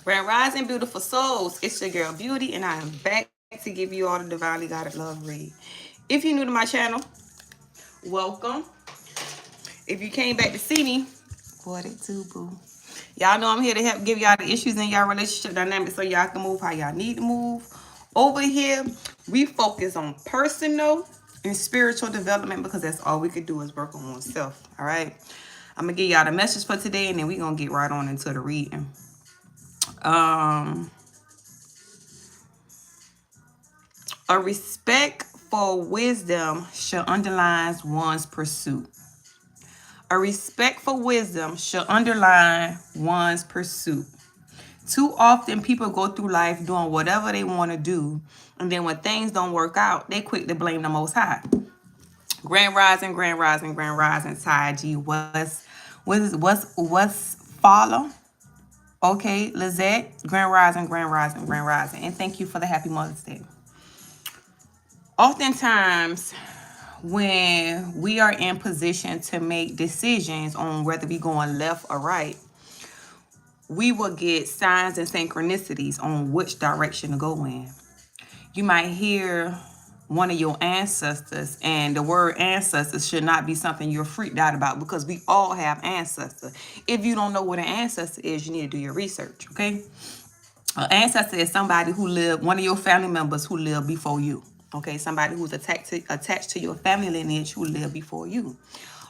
Grand Rising, beautiful souls. It's your girl Beauty, and I am back to give you all the divinely guided love read. If you're new to my channel, welcome. If you came back to see me, what it do, boo? Y'all know I'm here to help give y'all the issues in y'all relationship dynamics so y'all can move how y'all need to move. Over here, we focus on personal and spiritual development because that's all we could do is work on oneself. All right. I'm gonna give y'all the message for today, and then we're gonna get right on into the reading. Um A respect for wisdom should underline one's pursuit. A respect for wisdom should underline one's pursuit. Too often people go through life doing whatever they want to do, and then when things don't work out, they quick to blame the Most High. Grand rising, grand rising, grand rising, Ty G. What's follow? Okay, Lizette, grand rising, grand rising, grand rising, and thank you for the happy Mother's Day. Oftentimes, when we are in position to make decisions on whether we going left or right, we will get signs and synchronicities on which direction to go in. You might hear one of your ancestors, and the word ancestors should not be something you're freaked out about because we all have ancestors. If you don't know what an ancestor is, you need to do your research, okay? An ancestor is somebody who lived, one of your family members who lived before you. Okay, somebody who's attached to your family lineage who lived before you.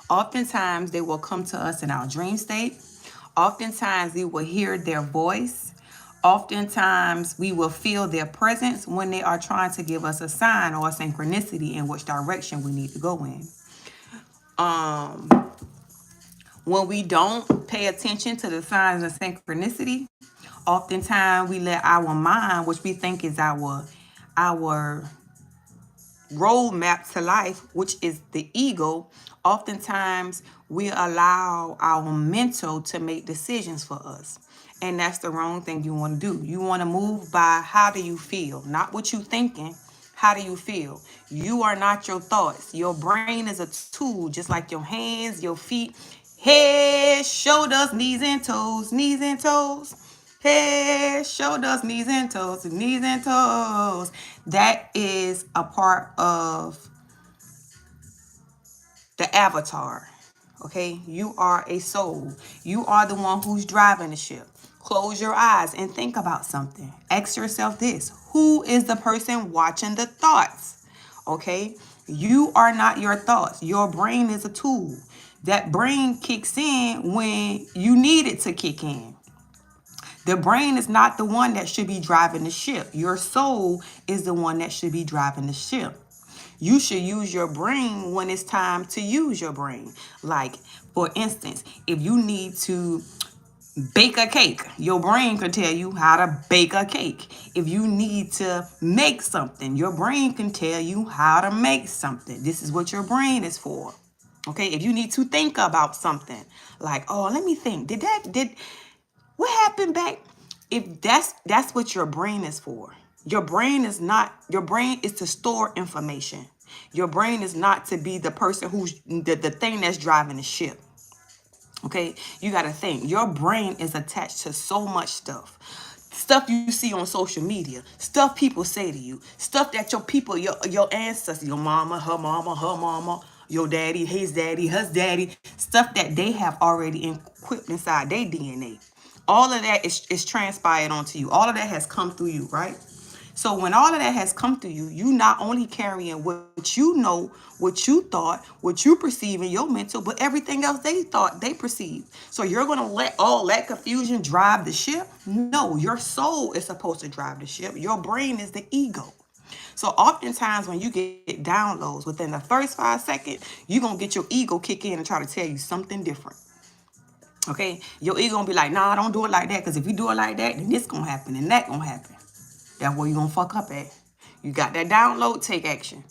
Oftentimes, they will come to us in our dream state. Oftentimes, we will hear their voice. Oftentimes, we will feel their presence when they are trying to give us a sign or a synchronicity in which direction we need to go in. When we don't pay attention to the signs of synchronicity, oftentimes we let our mind, which we think is our roadmap to life, which is the ego, oftentimes we allow our mental to make decisions for us. And that's the wrong thing you want to do. You want to move by how do you feel, not what you thinking. How do you feel? You are not your thoughts. Your brain is a tool, just like your hands, your feet, head, shoulders, knees and toes, knees and toes. Head, shoulders, knees and toes, knees and toes. That is a part of the avatar. Okay, you are a soul. You are the one who's driving the ship. Close your eyes and think about something. Ask yourself this: who is the person watching the thoughts? Okay, you are not your thoughts. Your brain is a tool. That brain kicks in when you need it to kick in. The brain is not the one that should be driving the ship. Your soul is the one that should be driving the ship. You should use your brain when it's time to use your brain. Like, for instance, if you need to bake a cake, your brain can tell you how to bake a cake. If you need to make something, your brain can tell you how to make something. This is what your brain is for. Okay, if you need to think about something, like, oh, let me think. What happened back? If that's what your brain is for. Your brain is to store information. Your brain is not to be the person who's the thing that's driving the ship. Okay, you got to think. Your brain is attached to so much stuff. Stuff you see on social media, stuff people say to you, stuff that your ancestors, your mama, her mama, your daddy, his daddy, stuff that they have already equipped inside their DNA. All of that is transpired onto you. All of that has come through you, right? So when all of that has come through you, you not only carrying what you know, what you thought, what you perceive in your mental, but everything else they thought, they perceived. So you're going to let all that confusion drive the ship? No, your soul is supposed to drive the ship. Your brain is the ego. So oftentimes when you get downloads within the first 5 seconds, you're going to get your ego kick in and try to tell you something different. Okay? Your ego going to be like, nah, don't do it like that. Because if you do it like that, then this going to happen and that going to happen. That's where you're going to fuck up at. You got that download, take action.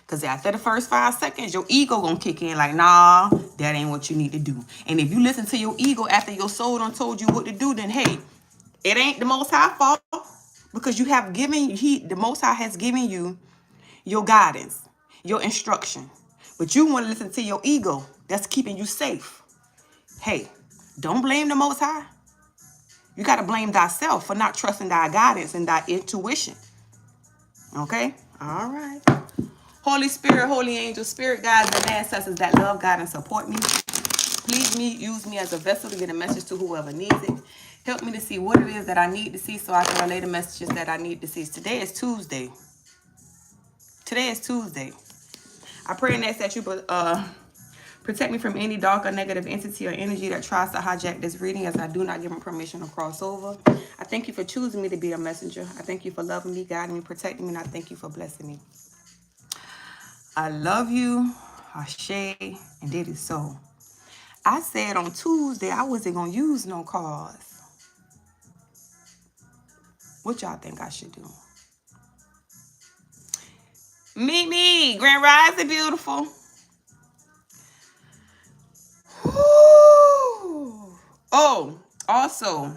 Because after the first 5 seconds, your ego going to kick in like, nah, that ain't what you need to do. And if you listen to your ego after your soul done told you what to do, then hey, it ain't the Most High fault. Because you have the Most High has given you your guidance, your instruction. But you want to listen to your ego that's keeping you safe. Hey, don't blame the Most High. You got to blame thyself for not trusting thy guidance and thy intuition. Okay? All right. Holy Spirit, Holy Angel, Spirit guides and ancestors that love God and support me. Please use me as a vessel to get a message to whoever needs it. Help me to see what it is that I need to see so I can relay the messages that I need to see. Today is Tuesday. Today is Tuesday. I pray and ask that you protect me from any dark or negative entity or energy that tries to hijack this reading, as I do not give them permission to cross over. I thank you for choosing me to be a messenger. I thank you for loving me, guiding me, protecting me, and I thank you for blessing me. I love you, Ashe, and it is so. I said on Tuesday I wasn't going to use no cards. What y'all think I should do? Meet me, Grand Rising, beautiful. Woo. Oh, also,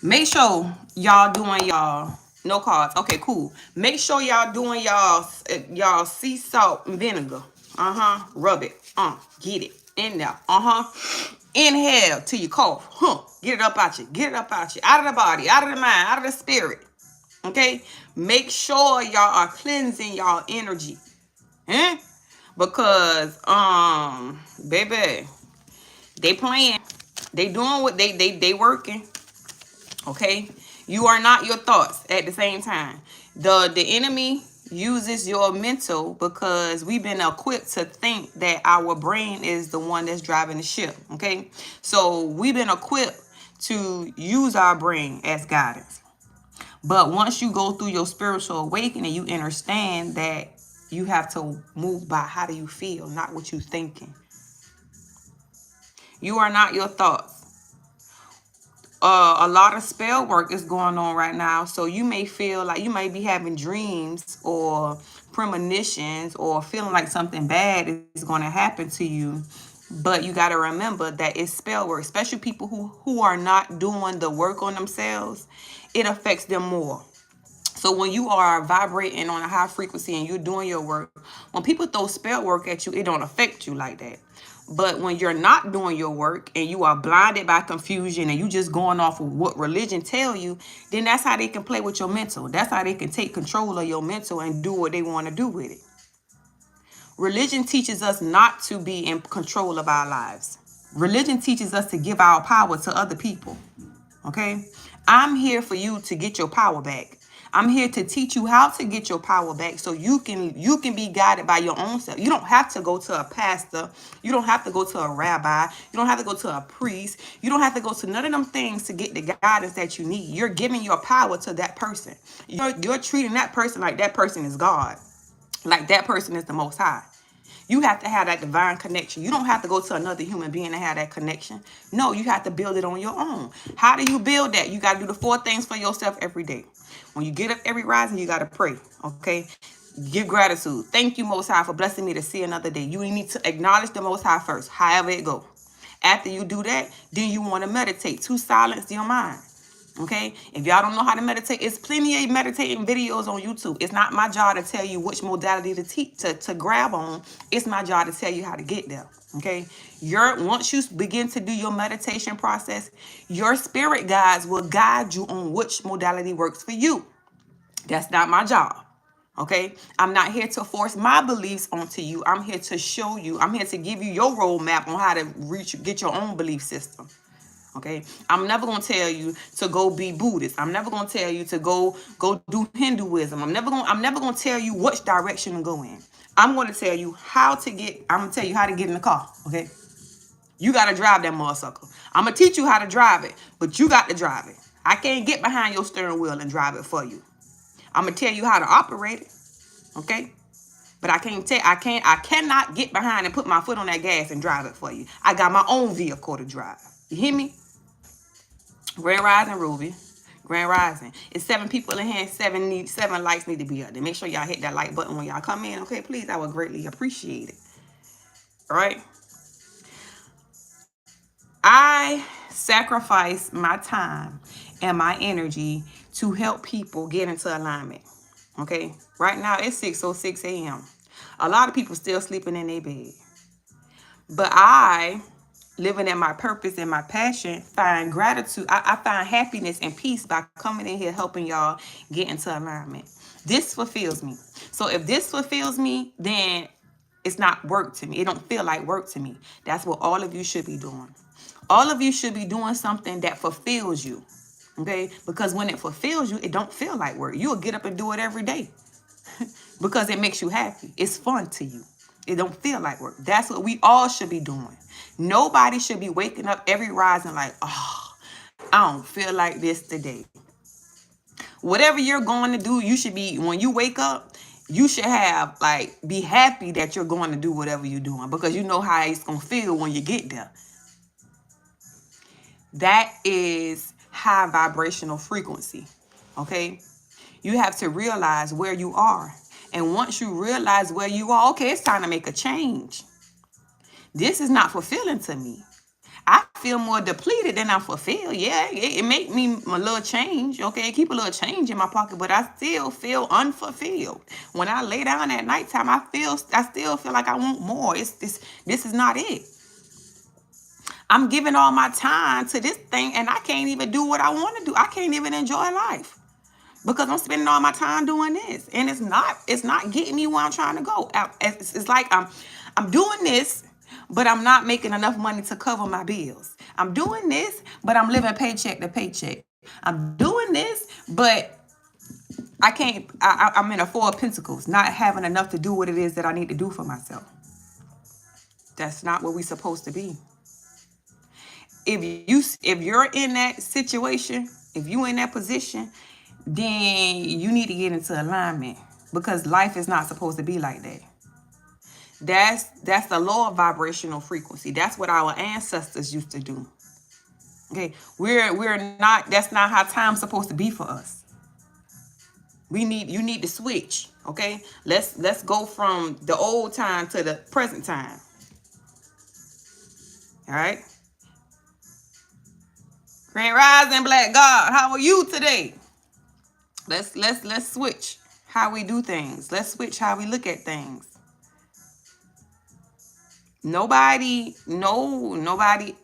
make sure y'all doing y'all no cards. Okay, cool. Make sure y'all doing y'all sea salt and vinegar. Rub it. Get it in there. Inhale till you cough. Get it up out you. Get it up out you. Out of the body, out of the mind, out of the spirit. Okay? Make sure y'all are cleansing y'all energy. Because baby, they playing. They doing what they working. Okay? You are not your thoughts at the same time. The enemy uses your mental because we've been equipped to think that our brain is the one that's driving the ship. Okay? So we've been equipped to use our brain as guidance. But once you go through your spiritual awakening, you understand that you have to move by how do you feel, not what you're thinking. You are not your thoughts. A lot of spell work is going on right now. So you may feel like you might be having dreams or premonitions or feeling like something bad is going to happen to you. But you got to remember that it's spell work, especially people who are not doing the work on themselves. It affects them more. So when you are vibrating on a high frequency and you're doing your work, when people throw spell work at you, it don't affect you like that. But when you're not doing your work and you are blinded by confusion and you just going off of what religion tell you, then that's how they can play with your mental. That's how they can take control of your mental and do what they want to do with it. Religion teaches us not to be in control of our lives. Religion teaches us to give our power to other people. Okay? I'm here for you to get your power back. I'm here to teach you how to get your power back so you can be guided by your own self. You don't have to go to a pastor. You don't have to go to a rabbi. You don't have to go to a priest. You don't have to go to none of them things to get the guidance that you need. You're giving your power to that person. You're treating that person like that person is God. Like that person is the Most High. You have to have that divine connection. You don't have to go to another human being to have that connection. No, you have to build it on your own. How do you build that? You got to do the 4 things for yourself every day. When you get up every rising, you got to pray, okay? Give gratitude. Thank you, Most High, for blessing me to see another day. You need to acknowledge the Most High first, however it go. After you do that, then you want to meditate to silence your mind. Okay, if y'all don't know how to meditate, it's plenty of meditating videos on YouTube. It's not my job to tell you which modality to grab on. It's my job to tell you how to get there. Okay, once you begin to do your meditation process, your spirit guides will guide you on which modality works for you. That's not my job. Okay, I'm not here to force my beliefs onto you. I'm here to show you. I'm here to give you your roadmap on how to get your own belief system. Okay, I'm never going to tell you to go be Buddhist. I'm never going to tell you to go do Hinduism. I'm never going to tell you which direction to go in. I'm going to tell you how to get in the car. Okay, you got to drive that motherfucker. I'm going to teach you how to drive it, but you got to drive it. I can't get behind your steering wheel and drive it for you. I'm going to tell you how to operate it. Okay, but I cannot get behind and put my foot on that gas and drive it for you. I got my own vehicle to drive. You hear me? Grand Rising, Ruby. Grand Rising. It's 7 people in here. 7 likes need to be up there. Make sure y'all hit that like button when y'all come in. Okay, please. I would greatly appreciate it. All right. I sacrifice my time and my energy to help people get into alignment. Okay. Right now, it's 6:06 a.m. A lot of people still sleeping in their bed. But I living in my purpose and my passion, find gratitude. I find happiness and peace by coming in here helping y'all get into alignment. This fulfills me. So if this fulfills me, then it's not work to me. It don't feel like work to me. That's what all of you should be doing. All of you should be doing something that fulfills you. Okay? Because when it fulfills you, it don't feel like work. You'll get up and do it every day because it makes you happy. It's fun to you. It don't feel like work. That's what we all should be doing. Nobody should be waking up every rising like, oh, I don't feel like this today. Whatever you're going to do, you should be, when you wake up, you should have, like, be happy that you're going to do whatever you're doing because you know how it's going to feel when you get there. That is high vibrational frequency, okay? You have to realize where you are. And once you realize where you are, okay, it's time to make a change. This is not fulfilling to me. I feel more depleted than I'm fulfilled. Yeah, it make me a little change, okay? Keep a little change in my pocket, but I still feel unfulfilled. When I lay down at nighttime, I still feel like I want more. This is not it. I'm giving all my time to this thing, and I can't even do what I want to do. I can't even enjoy life because I'm spending all my time doing this, and it's not getting me where I'm trying to go. It's like I'm doing this, but I'm not making enough money to cover my bills. I'm doing this, but I'm living paycheck to paycheck. I'm doing this, but I can't. I'm in a Four of Pentacles, not having enough to do what it is that I need to do for myself. That's not what we're supposed to be. If you're in that situation, if you're in that position, then you need to get into alignment because life is not supposed to be like that. That's the lower vibrational frequency. That's what our ancestors used to do. Okay, we're not. That's not how time's supposed to be for us. You need to switch. Okay, let's go from the old time to the present time. All right. Grand Rising Black God, how are you today? Let's switch how we do things. Let's switch how we look at things. Nobody,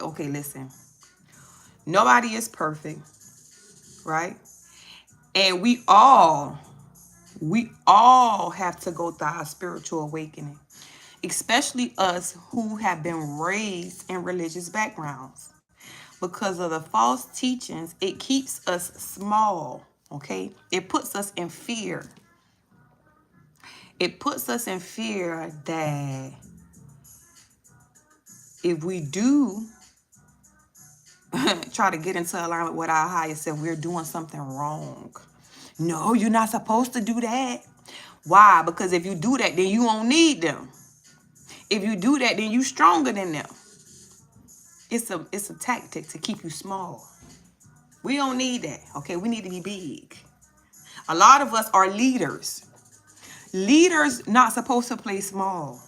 okay, listen. Nobody is perfect, right? And we all have to go through our spiritual awakening, especially us who have been raised in religious backgrounds. Because of the false teachings, it keeps us small, okay? It puts us in fear. It puts us in fear that if we do try to get into alignment with our higher self, we're doing something wrong. No, you're not supposed to do that. Why? Because if you do that, then you won't need them. If you do that, then you're stronger than them. It's a tactic to keep you small. We don't need that, okay? We need to be big. A lot of us are leaders. Leaders not supposed to play small.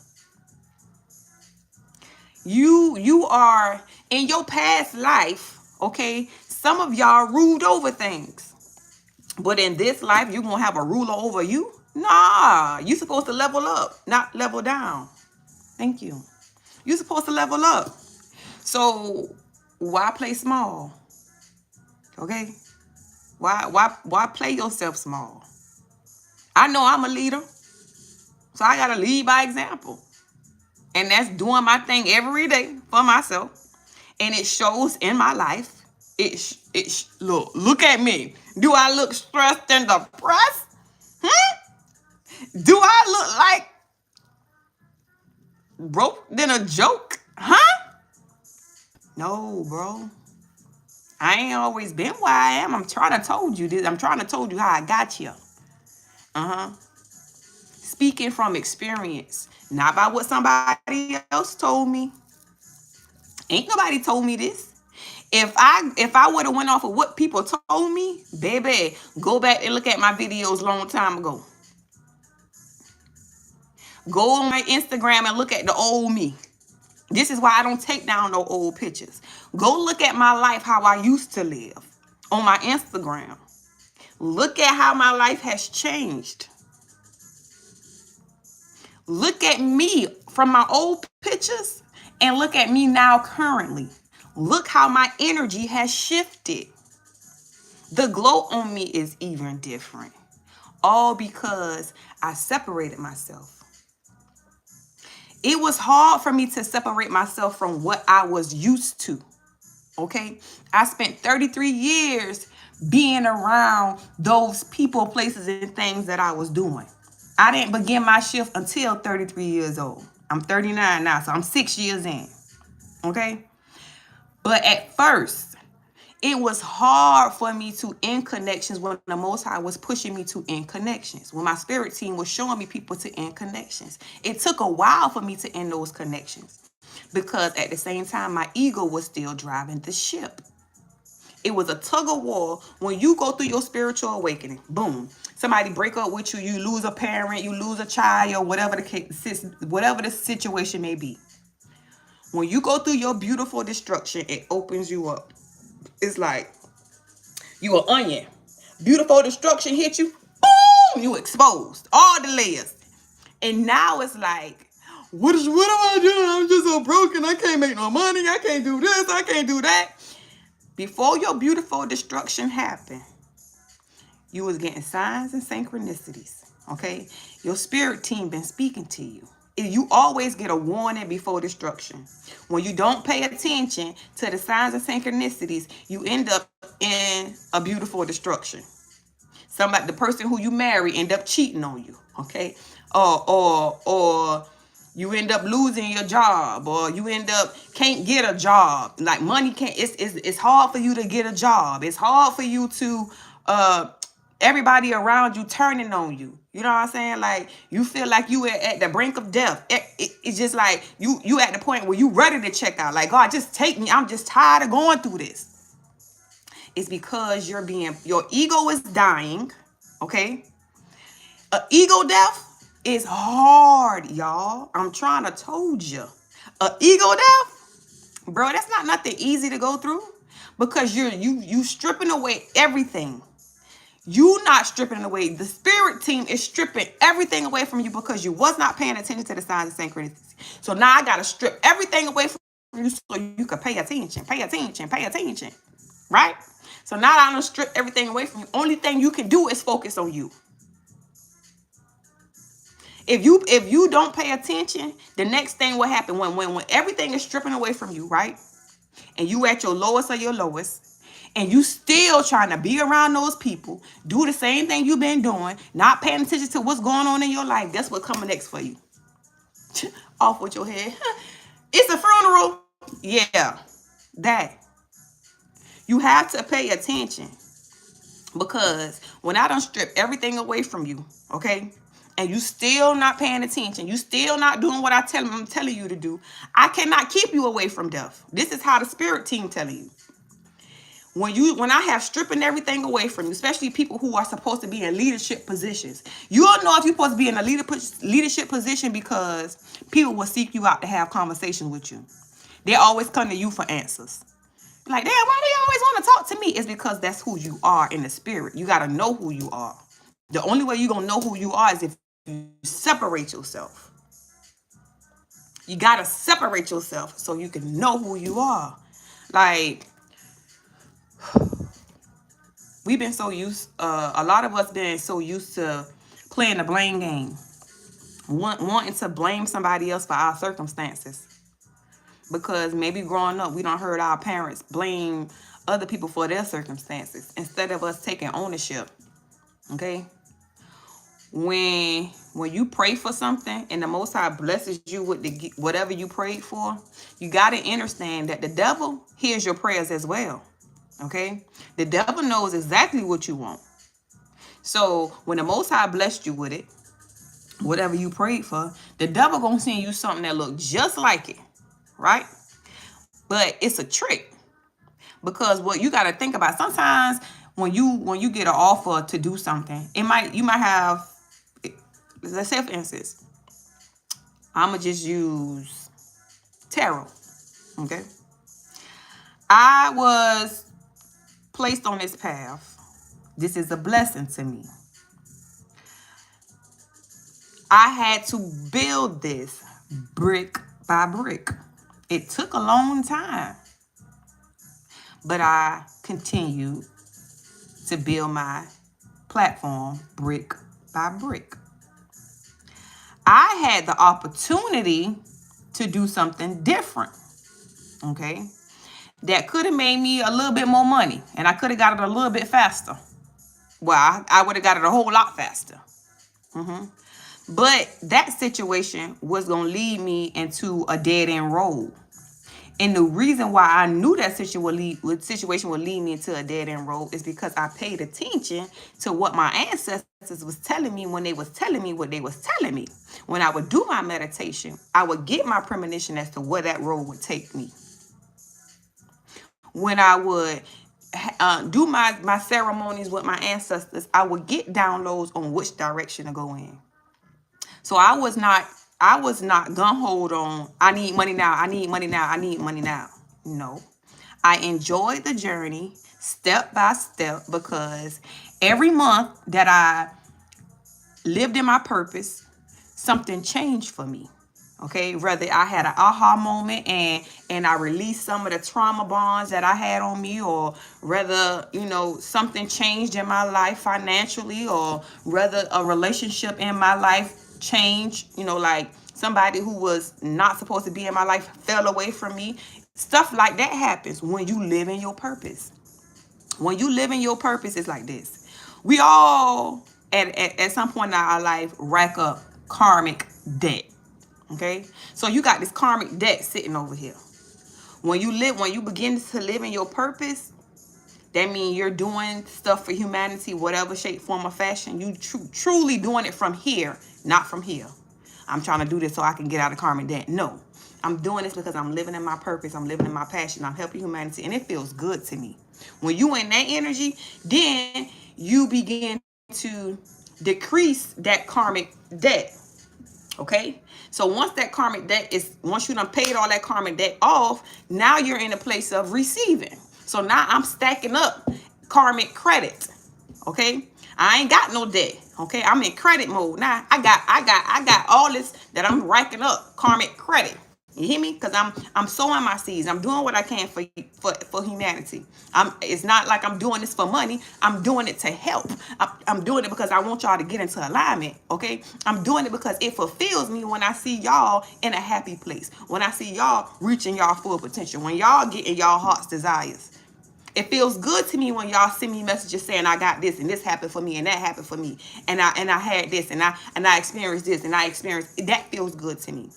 You are, in your past life, okay, some of y'all ruled over things. But in this life, you're going to have a ruler over you? Nah, you're supposed to level up, not level down. Thank you. You're supposed to level up. So why play small? Okay? Why play yourself small? I know I'm a leader, so I got to lead by example. And that's doing my thing every day for myself. And it shows in my life. Look at me. Do I look stressed and depressed? Do I look like broke than a joke? No, bro. I ain't always been where I am. I'm trying to told you this. I'm trying to told you how I got here. Speaking from experience, not by what somebody else told me. Ain't nobody told me this. If I would have went off of what people told me, baby, go back and look at my videos long time ago. Go on my Instagram and look at the old me. This is why I don't take down no old pictures. Go look at my life, how I used to live on my Instagram. Look at how my life has changed. Look at me from my old pictures And look at me now currently. Look how my energy has shifted. The glow on me is even different. All because I separated myself. It was hard for me to separate myself from what I was used to. Okay? I spent 33 years being around those people, places, and things that I was doing. I didn't begin my shift until 33 years old. I'm 39 now, so I'm 6 years in. Okay? But at first, it was hard for me to end connections when the Most High was pushing me to end connections. When my spirit team was showing me people to end connections. It took a while for me to end those connections. Because at the same time, my ego was still driving the ship. It was a tug of war. When you go through your spiritual awakening, boom, somebody break up with you, you lose a parent, you lose a child, whatever the situation may be. When you go through your beautiful destruction, it opens you up. It's like you an onion. Beautiful destruction hit you, boom, you exposed. All the layers. And now it's like, what am I doing? I'm just so broken. I can't make no money. I can't do this. I can't do that. Before your beautiful destruction happened, you was getting signs and synchronicities. Okay? Your spirit team been speaking to you. You always get a warning before destruction. When you don't pay attention to the signs and synchronicities, you end up in a beautiful destruction. Somebody, the person who you marry, end up cheating on you. Okay? Or you end up losing your job, or you end up can't get a job. Like money can't. It's hard for you to get a job. It's hard for you to everybody around you turning on you. You know what I'm saying? Like you feel like you at the brink of death. It's just like you at the point where you ready to check out. Like, God, just take me. I'm just tired of going through this. It's because your ego is dying. Okay. Ego death is hard, y'all. I'm trying to told you. Ego death, bro, that's not nothing easy to go through because you stripping away everything. You not stripping it away. The spirit team is stripping everything away from you because you was not paying attention to the signs and synchronicities. So now I got to strip everything away from you so you can pay attention, right? So now I'm going to strip everything away from you. Only thing you can do is focus on you. If you don't pay attention, the next thing will happen when everything is stripping away from you, right? And you at your lowest of your lowest, and you still trying to be around those people, do the same thing you've been doing, not paying attention to what's going on in your life. That's what coming next for you. Off with your head. It's a funeral. Yeah, that. You have to pay attention because when I done strip everything away from you, okay, and you still not paying attention, you still not doing what I'm telling you to do, I cannot keep you away from death. This is how the spirit team telling you. When I have stripping everything away from you, especially people who are supposed to be in leadership positions, you don't know if you're supposed to be in a leadership position because people will seek you out to have conversations with you. They always come to you for answers. Like, damn, why do you always want to talk to me? It's because that's who you are in the spirit. You got to know who you are. The only way you're going to know who you are is if you separate yourself. You got to separate yourself so you can know who you are. Like, we've been so used, a lot of us been so used to playing the blame game. Wanting to blame somebody else for our circumstances. Because maybe growing up, we don't heard our parents blame other people for their circumstances instead of us taking ownership. Okay? When you pray for something and the Most High blesses you with whatever you prayed for, you got to understand that the devil hears your prayers as well. Okay? The devil knows exactly what you want. So when the Most High blessed you with it, whatever you prayed for, the devil gonna send you something that look just like it, right? But it's a trick because what you got to think about, sometimes when you get an offer to do something, you might have, let's say for instance, I'ma just use tarot. Okay, I was placed on this path. This is a blessing to me. I had to build this brick by brick It took a long time, but I continued to build my platform brick by brick. I had the opportunity to do something different, okay? That could have made me a little bit more money, and I could have got it a little bit faster. Well, I would have got it a whole lot faster. But that situation was going to lead me into a dead-end road. And the reason why I knew that situation would lead me into a dead-end road is because I paid attention to what my ancestors was telling me when they was telling me what they was telling me. When I would do my meditation, I would get my premonition as to where that road would take me. When I would do my ceremonies with my ancestors, I would get downloads on which direction to go in. So I was not gung-ho on, I need money now, I need money now, I need money now. No. I enjoyed the journey step by step, because every month that I lived in my purpose, something changed for me. Okay, whether I had an aha moment and I released some of the trauma bonds that I had on me, or whether, something changed in my life financially, or whether a relationship in my life changed, like somebody who was not supposed to be in my life fell away from me. Stuff like that happens when you live in your purpose. When you live in your purpose, it's like this. We all, at some point in our life, rack up karmic debt. Okay, so you got this karmic debt sitting over here. When you begin to live in your purpose, that means you're doing stuff for humanity, whatever shape, form, or fashion. You truly doing it from here, not from here. I'm trying to do this so I can get out of karmic debt. No, I'm doing this because I'm living in my purpose. I'm living in my passion. I'm helping humanity, and it feels good to me. When you in that energy, then you begin to decrease that karmic debt. Okay, so once you done paid all that karmic debt off, now you're in a place of receiving. So now I'm stacking up karmic credit. Okay, I ain't got no debt. Okay, I'm in credit mode now. I got all this that I'm racking up karmic credit. You hear me? Because I'm sowing my seeds. I'm doing what I can for humanity. It's not like I'm doing this for money. I'm doing it to help. I'm doing it because I want y'all to get into alignment. Okay? I'm doing it because it fulfills me when I see y'all in a happy place. When I see y'all reaching y'all full potential. When y'all getting y'all heart's desires. It feels good to me when y'all send me messages saying I got this and this happened for me and that happened for me and I had this and I experienced this and I experienced that. Feels good to me.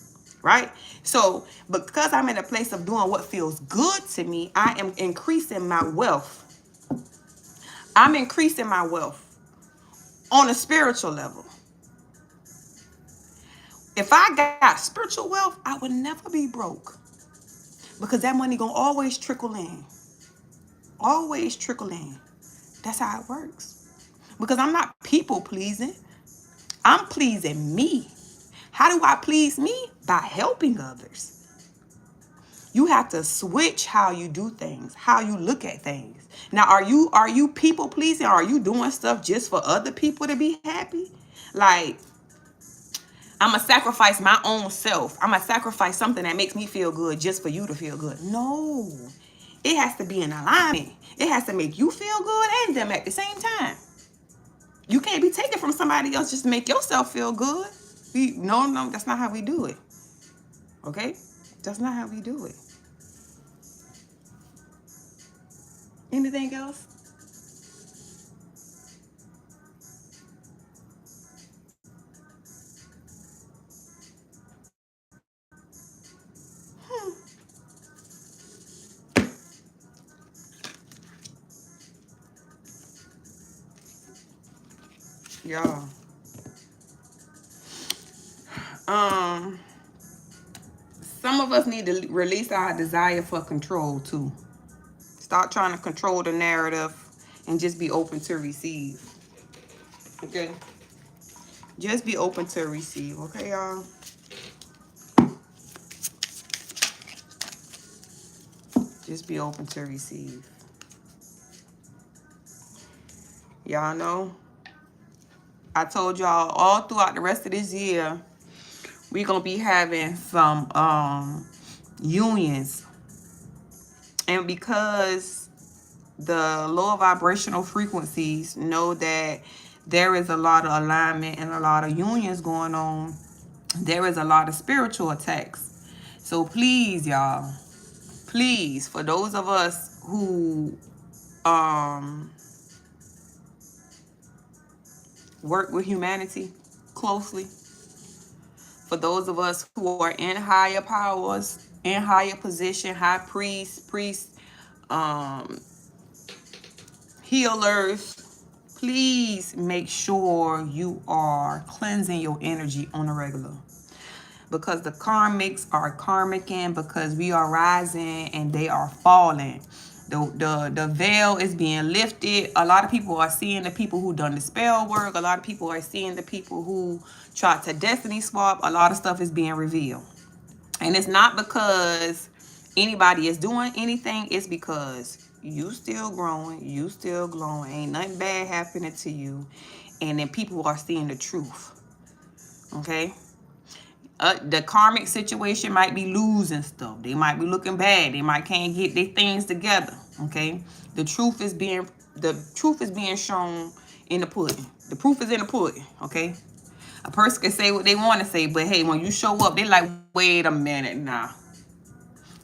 Right? So, because I'm in a place of doing what feels good to me, I am increasing my wealth. I'm increasing my wealth on a spiritual level. If I got spiritual wealth, I would never be broke, because that money gonna always trickle in. Always trickle in. That's how it works. Because I'm not people pleasing. I'm pleasing me. How do I please me? By helping others. You have to switch how you do things, how you look at things. Now, are you people pleasing? Are you doing stuff just for other people to be happy? Like, I'm going to sacrifice my own self. I'm going to sacrifice something that makes me feel good just for you to feel good. No, it has to be in alignment. It has to make you feel good and them at the same time. You can't be taken from somebody else just to make yourself feel good. No, that's not how we do it. Okay? That's not how we do it. Anything else? Y'all. Some of us need to release our desire for control too. Stop trying to control the narrative and just be open to receive. Okay? Just be open to receive. Okay, y'all? Just be open to receive. Y'all know, I told y'all all throughout the rest of this year, we're going to be having some unions. And because the lower vibrational frequencies know that there is a lot of alignment and a lot of unions going on, there is a lot of spiritual attacks. So please, y'all, please, for those of us who work with humanity closely, for those of us who are in higher powers, in higher position, high priests, um, healers, please make sure you are cleansing your energy on a regular. Because the karmics are karmicking, because we are rising and they are falling. The veil is being lifted. A lot of people are seeing the people who done the spell work. A lot of people are seeing the people who tried to destiny swap. A lot of stuff is being revealed. And it's not because anybody is doing anything. It's because you still growing. You still glowing. Ain't nothing bad happening to you. And then people are seeing the truth. Okay? The karmic situation might be losing stuff. They might be looking bad. They might can't get their things together. Okay? The truth is being shown in the pudding. The proof is in the pudding. Okay? A person can say what they want to say, but hey, when you show up, they like, wait a minute now.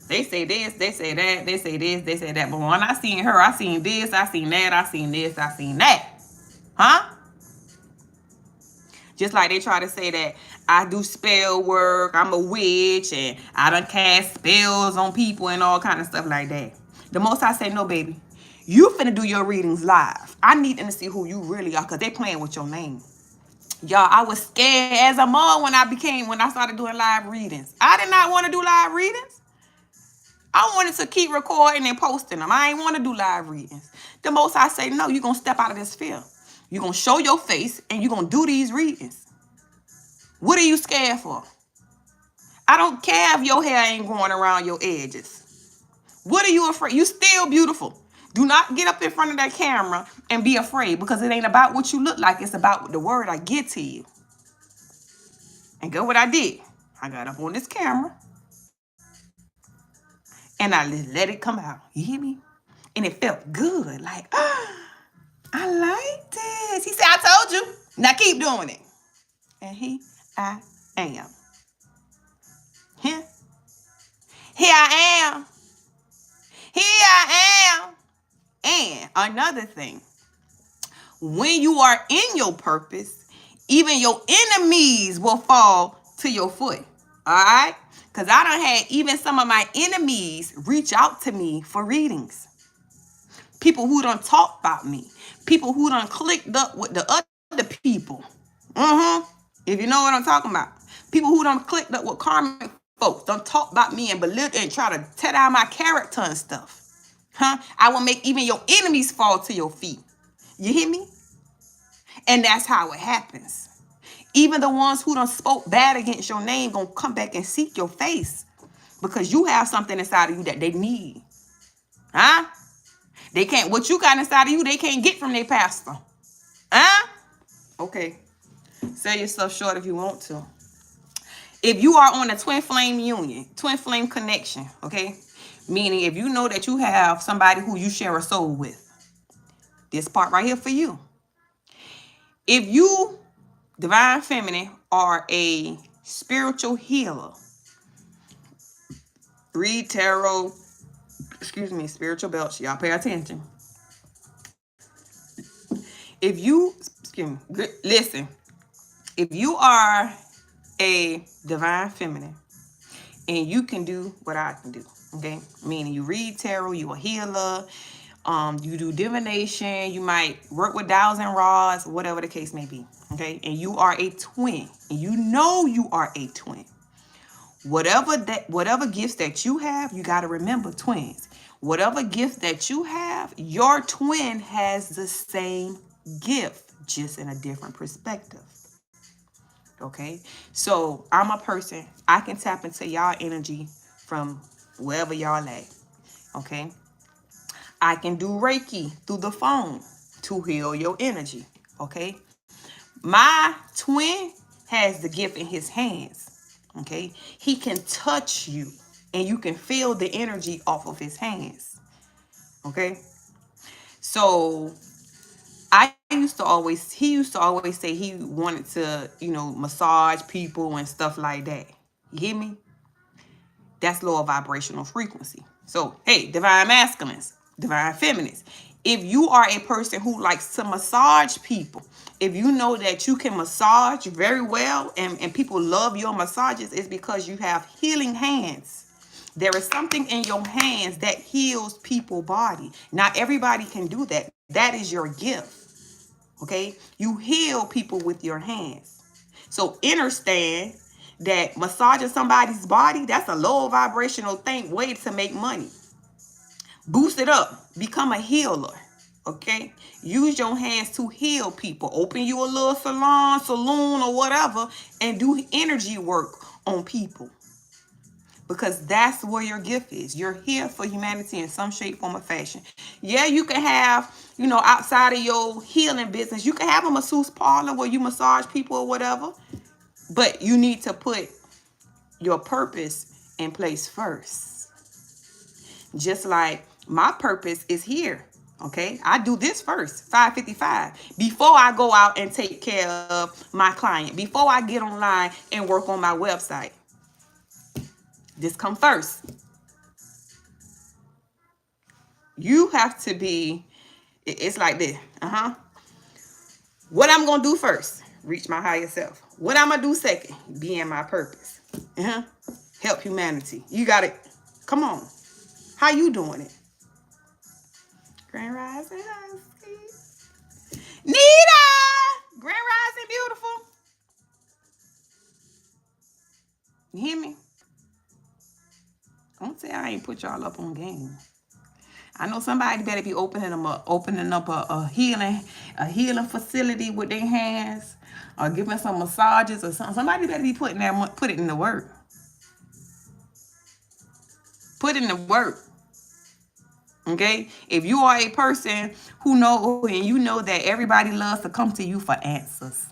They say this, they say that, they say this, they say that. But when I seen her, I seen this, I seen that, I seen this, I seen that. Huh? Just like they try to say that I do spell work, I'm a witch, and I done cast spells on people and all kind of stuff like that. The most I say, no, baby. You finna do your readings live. I need them to see who you really are, because they playing with your name. Y'all, I was scared as a mom when I started doing live readings. I did not want to do live readings. I wanted to keep recording and posting them. I ain't want to do live readings. The most I say, no, you're going to step out of this fear. You're going to show your face and you're going to do these readings. What are you scared for? I don't care if your hair ain't growing around your edges. What are you afraid? You still beautiful. Do not get up in front of that camera and be afraid, because it ain't about what you look like. It's about the word I get to you. And guess what I did? I got up on this camera and I just let it come out. You hear me? And it felt good. Like, I like this. He said, I told you. Now keep doing it. And here I am. Here I am. Here I am. And another thing, when you are in your purpose, even your enemies will fall to your foot. All right? Because I done had even some of my enemies reach out to me for readings. People who done talk about me. People who done clicked up with the other people. If you know what I'm talking about. People who done clicked up with karmic folks. Done talk about me and belittle and try to tear down my character and stuff. I will make even your enemies fall to your feet. You hear me? And that's how it happens. Even the ones who done spoke bad against your name gonna come back and seek your face, because you have something inside of you that they need. Huh? They can't, what you got inside of you, they can't get from their pastor. Huh? Okay. Sell yourself short if you want to. If you are on a twin flame union, twin flame connection, okay? Meaning if you know that you have somebody who you share a soul with, this part right here for you. If you, divine feminine, are a spiritual healer, read tarot, spiritual belts, y'all pay attention. If you, listen, if you are a divine feminine and you can do what I can do, okay? Meaning you read tarot, you a healer, you do divination, you might work with dowels and rods, whatever the case may be, okay? And you are a twin, and you know you are a twin. Whatever gifts that you have, you got to remember, twins. Whatever gift that you have, your twin has the same gift, just in a different perspective. Okay? So I'm a person, I can tap into y'all energy from wherever y'all at. Okay? I can do Reiki through the phone to heal your energy. Okay? My twin has the gift in his hands. Okay? He can touch you. and you can feel the energy off of his hands. Okay? So he used to always say he wanted to, massage people and stuff like that. You hear me? That's lower vibrational frequency. So, hey, divine masculines, divine feminines. If you are a person who likes to massage people, if you know that you can massage very well and people love your massages, it's because you have healing hands. There is something in your hands that heals people's body. Not everybody can do that. That is your gift. Okay? You heal people with your hands. So understand that massaging somebody's body, that's a low vibrational way to make money. Boost it up. Become a healer. Okay? Use your hands to heal people. Open you a little saloon, or whatever, and do energy work on people. Because that's where your gift is. You're here for humanity in some shape, form, or fashion. Yeah, you can have, outside of your healing business, you can have a masseuse parlor where you massage people or whatever. But you need to put your purpose in place first. Just like my purpose is here. Okay, I do this first, 555, before I go out and take care of my client, before I get online and work on my website. This come first. You have to be, it's like this. What I'm going to do first, reach my higher self. What I'm going to do second, be in my purpose. Help humanity. You got it. Come on. How you doing it? Grand Rising Husky. Nita! Grand Rising Beautiful. You hear me? Don't say I ain't put y'all up on game. I know somebody better be opening up a healing facility with their hands, or giving some massages or something. Somebody better be put it in the work. Put in the work. Okay? If you are a person who know, and you know that everybody loves to come to you for answers.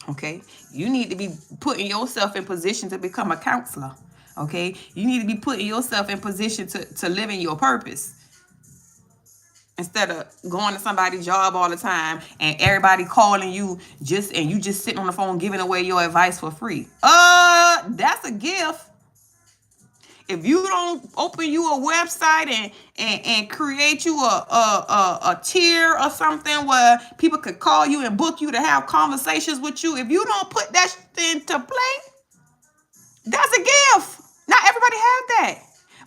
Okay? You need to be putting yourself in position to become a counselor. Okay? You need to be putting yourself in position to live in your purpose. Instead of going to somebody's job all the time and everybody calling you and you just sitting on the phone giving away your advice for free. That's a gift. If you don't open you a website and create you a tier or something where people could call you and book you to have conversations with you, if you don't put that into play, that's a gift. Not everybody have that.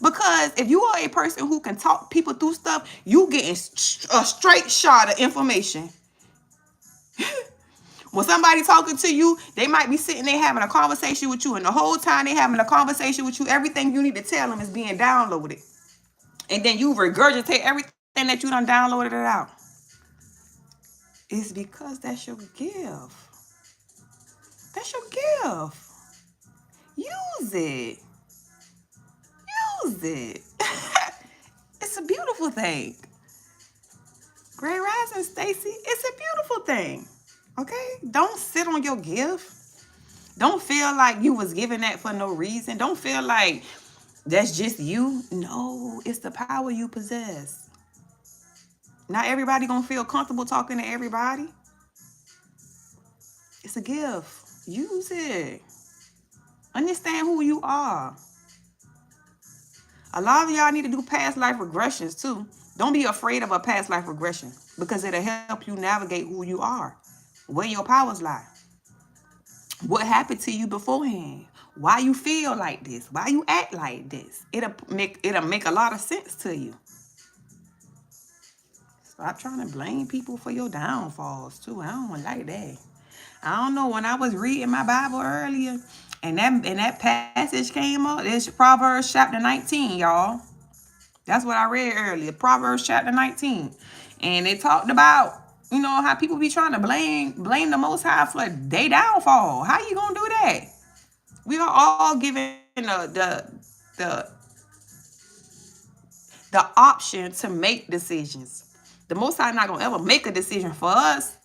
Because if you are a person who can talk people through stuff, you getting a straight shot of information. When somebody talking to you, they might be sitting there having a conversation with you, and the whole time they having a conversation with you, everything you need to tell them is being downloaded. And then you regurgitate everything that you done downloaded it out. It's because that's your gift. That's your gift. Use it. Use it. It's a beautiful thing. Grand Rising, Stacy. It's a beautiful thing. Okay? Don't sit on your gift. Don't feel like you was given that for no reason. Don't feel like that's just you. No, it's the power you possess. Not everybody gonna feel comfortable talking to everybody. It's a gift. Use it. Understand who you are. A lot of y'all need to do past life regressions too. Don't be afraid of a past life regression, because it'll help you navigate who you are, where your powers lie, what happened to you beforehand, why you feel like this, why you act like this. It'll make a lot of sense to you. Stop trying to blame people for your downfalls too. I don't like that. I don't know, when I was reading my Bible earlier and that passage came up, it's Proverbs chapter 19, y'all. That's what I read earlier, Proverbs chapter 19. And it talked about, how people be trying to blame the Most High for their downfall. How you gonna do that? We are all given the option to make decisions. The Most High not gonna ever make a decision for us.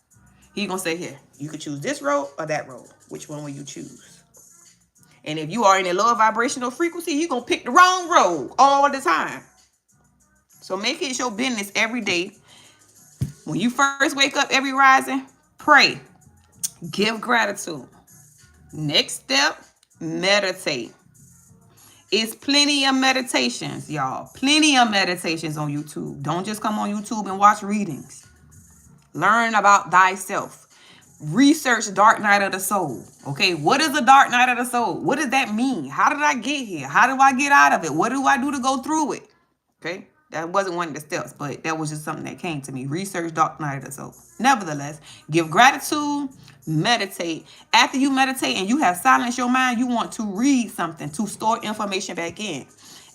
He gonna say, here, you can choose this road or that road. Which one will you choose? And if you are in a lower vibrational frequency, you're going to pick the wrong road all the time. So make it your business every day. When you first wake up every rising, pray. Give gratitude. Next step, meditate. It's plenty of meditations, y'all. Plenty of meditations on YouTube. Don't just come on YouTube and watch readings. Learn about thyself. Research dark night of the soul. Okay, what is the dark night of the soul? What does that mean? How did I get here? How do I get out of it? What do I do to go through it? Okay, that wasn't one of the steps, but that was just something that came to me. Research dark night of the soul. Nevertheless, give gratitude, meditate. After you meditate and you have silenced your mind, you want to read something to store information back in.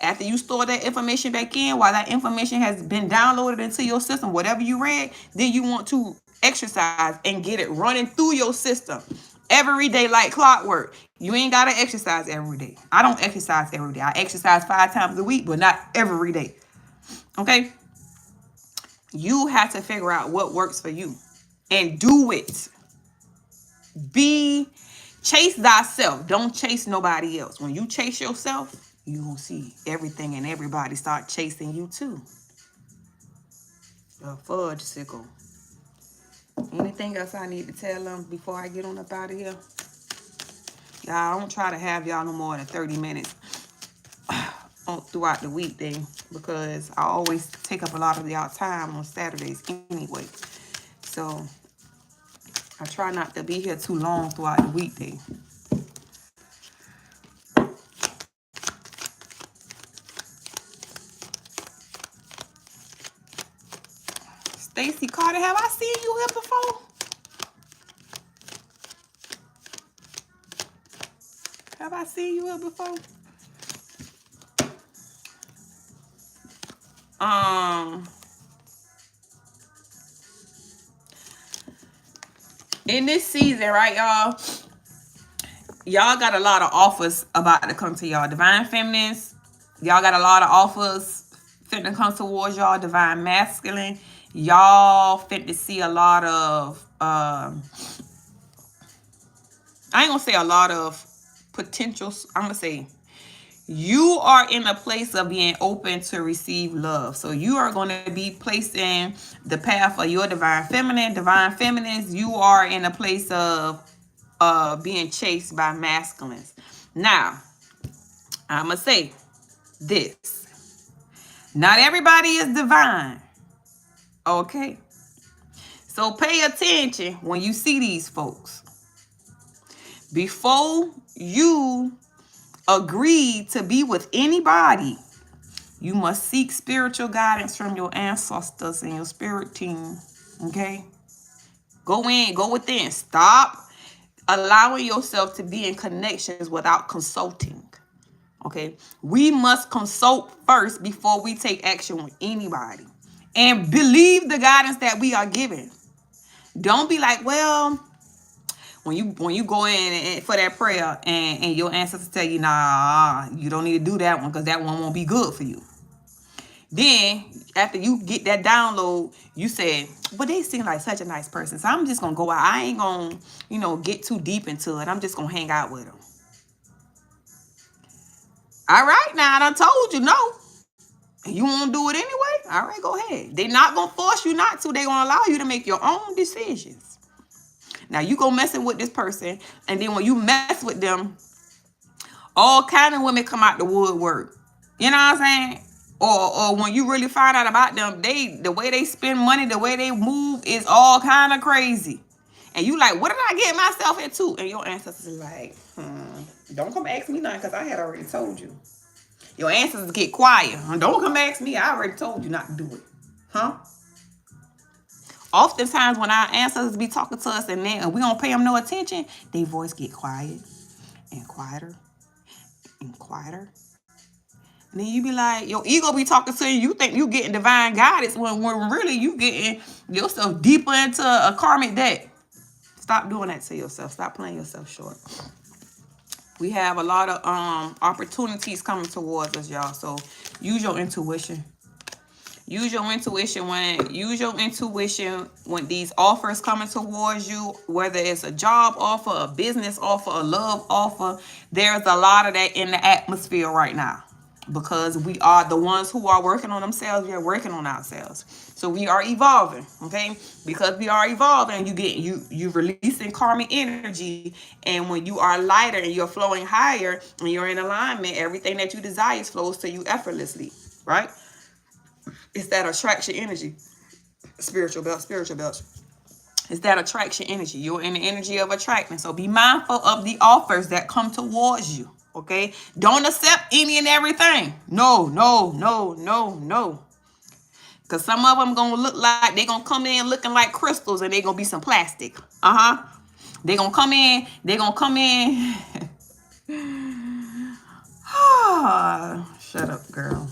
After you store that information back in, while that information has been downloaded into your system, whatever you read, then you want to exercise and get it running through your system every day like clockwork. You ain't got to exercise every day. I don't exercise every day. I exercise 5 times a week, but not every day. Okay? You have to figure out what works for you and do it. Chase thyself. Don't chase nobody else. When you chase yourself, you gonna see everything and everybody start chasing you too. A fudge sickle. Anything else I need to tell them before I get on up out of here? Y'all, I don't try to have y'all no more than 30 minutes throughout the weekday because I always take up a lot of y'all time on Saturdays anyway. So I try not to be here too long throughout the weekday. Stacy Carter, have I seen you here before? Have I seen you here before? In this season, right, y'all got a lot of offers about to come to y'all. Divine Feminines, y'all got a lot of offers finna come towards y'all. Divine Masculine, y'all finna see a lot of, I ain't gonna say a lot of potentials. I'm gonna say you are in a place of being open to receive love. So you are going to be placed in the path of your divine feminine. Divine feminines, you are in a place of being chased by masculines. Now, I'm going to say this. Not everybody is divine. Okay? So pay attention when you see these folks. Before you agree to be with anybody, you must seek spiritual guidance from your ancestors and your spirit team. Okay? Go within. Stop allowing yourself to be in connections without consulting. Okay? We must consult first before we take action with anybody. And believe the guidance that we are given. Don't be like, well, when you go in for that prayer and your ancestors tell you, nah, you don't need to do that one because that one won't be good for you. Then, after you get that download, you say, but they seem like such a nice person. So I'm just going to go out. I ain't going to, get too deep into it. I'm just going to hang out with them. All right, now I done told you no. You won't do it anyway? All right, go ahead. They're not going to force you not to. They're going to allow you to make your own decisions. Now, you go messing with this person, and then when you mess with them, all kind of women come out the woodwork. You know what I'm saying? Or when you really find out about them, the way they spend money, the way they move is all kind of crazy. And you like, what did I get myself into? And your ancestors are like, don't come ask me nothing because I had already told you. Your ancestors get quiet. Don't come ask me. I already told you not to do it. Huh? Oftentimes when our ancestors be talking to us and we don't pay them no attention, their voice get quiet and quieter and quieter. And then you be like, your ego be talking to you. You think you getting divine guidance when really you getting yourself deeper into a karmic debt. Stop doing that to yourself. Stop playing yourself short. We have a lot of opportunities coming towards us, y'all. So use your intuition. Use your intuition when these offers coming towards you, whether it's a job offer, a business offer, a love offer. There's a lot of that in the atmosphere right now, because we are the ones who are working on themselves. We are working on ourselves. So we are evolving, okay? Because we are evolving, you releasing karmic energy, and when you are lighter and you're flowing higher and you're in alignment, everything that you desire flows to you effortlessly, right? It's that attraction energy. Spiritual belt. It's that attraction energy. You're in the energy of attracting. So be mindful of the offers that come towards you. Okay? Don't accept any and everything. No, no, no, no, no. Because some of them going to look like, they're going to come in looking like crystals, and they're going to be some plastic. They're going to come in. Shut up, girl.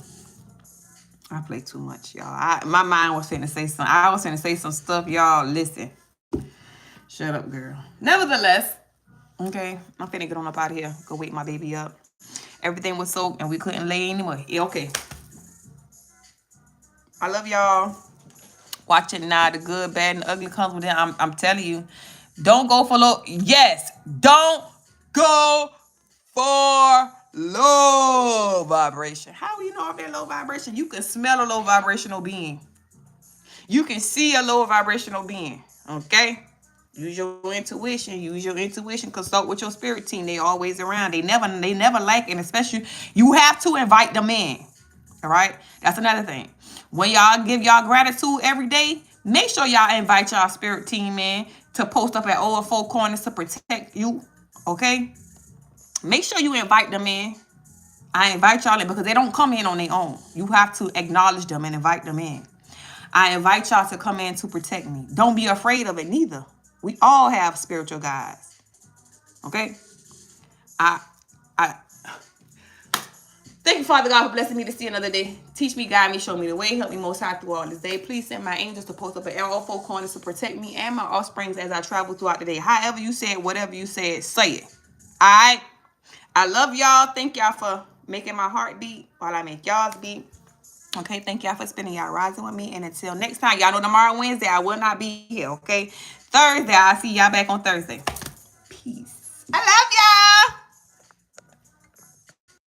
I play too much, y'all. My mind was finna say something. I was finna say some stuff, y'all. Listen. Shut up, girl. Nevertheless, okay, I'm finna get on up out of here. Go wake my baby up. Everything was soaked and we couldn't lay anymore. Yeah, okay. I love y'all. Watch it now. The good, bad, and the ugly comes with it. I'm telling you. Don't go for low. Yes. Don't go for low vibration. How do you know if they're low vibration? You can smell a low vibrational being. You can see a low vibrational being. Okay? Use your intuition. Consult with your spirit team. They always around. They never like it. Especially, you have to invite them in. All right? That's another thing. When y'all give y'all gratitude every day, make sure y'all invite y'all spirit team in to post up at all four corners to protect you. Okay? Make sure you invite them in. I invite y'all in because they don't come in on their own. You have to acknowledge them and invite them in. I invite y'all to come in to protect me. Don't be afraid of it neither. We all have spiritual guides. Okay? I thank you, Father God, for blessing me to see another day. Teach me, guide me, show me the way. Help me most high through all this day. Please send my angels to post up at all four corners to protect me and my offsprings as I travel throughout the day. However you said, whatever you said, say it. All right? I love y'all. Thank y'all for making my heart beat while I make y'all's beat. Okay, thank y'all for spending y'all rising with me. And until next time, y'all know tomorrow, Wednesday, I will not be here, okay? Thursday, I'll see y'all back on Thursday. Peace. I love y'all.